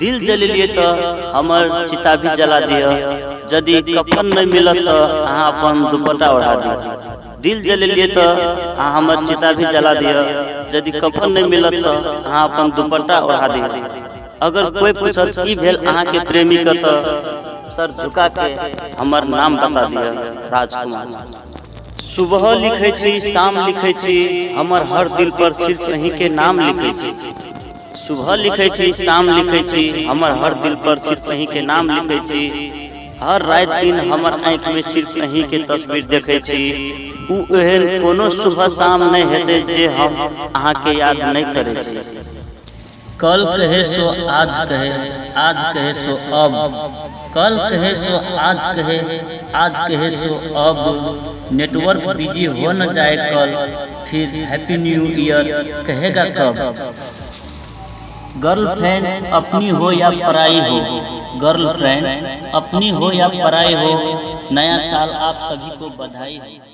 दिल जलिए तो हमर चिता भी जला दिया। यदि कफन नहीं मिलत तो अहाँ अपन दुपट्टा ओढ़ा दिया। दिल जलिए तो अहाँ हमर चिता भी जला दिया। यदि कफन नहीं मिलत तो अहाँ अपन दुपट्टा ओढ़ा दिया। अगर कोई पूछत की भेल अहाँ के प्रेमी का तो सर झुका के हमर नाम बता दिया, राजकुमार। सुबह लिखे छी, शाम लिखे छी, हमर हर दिल पर सिर्फ अहीं के नाम लिखे छी। सुबह लिखे छी, शाम लिखे छी, हमर हर दिल पर सिर्फ अहीं के नाम लिखे छी। हर रात दिन हमर आँख में सिर्फ अहीं के तस्वीर देखे छी। उ एहन कोनो सुबह शाम नहीं हेते जे हम अहाँ के याद नहीं करे छी। कल कहे सो आज कहे, आज कहे सो अब, कल कहे सो आज कहे, आज कहे सो अब। नेटवर्क बिजी हो न जाए कल, फिर हैप्पी न्यू ईयर कहेगा कब। गर्लफ्रेंड अपनी हो या पराई हो, गर्लफ्रेंड अपनी हो या पराई हो, नया साल आप सभी को बधाई हो।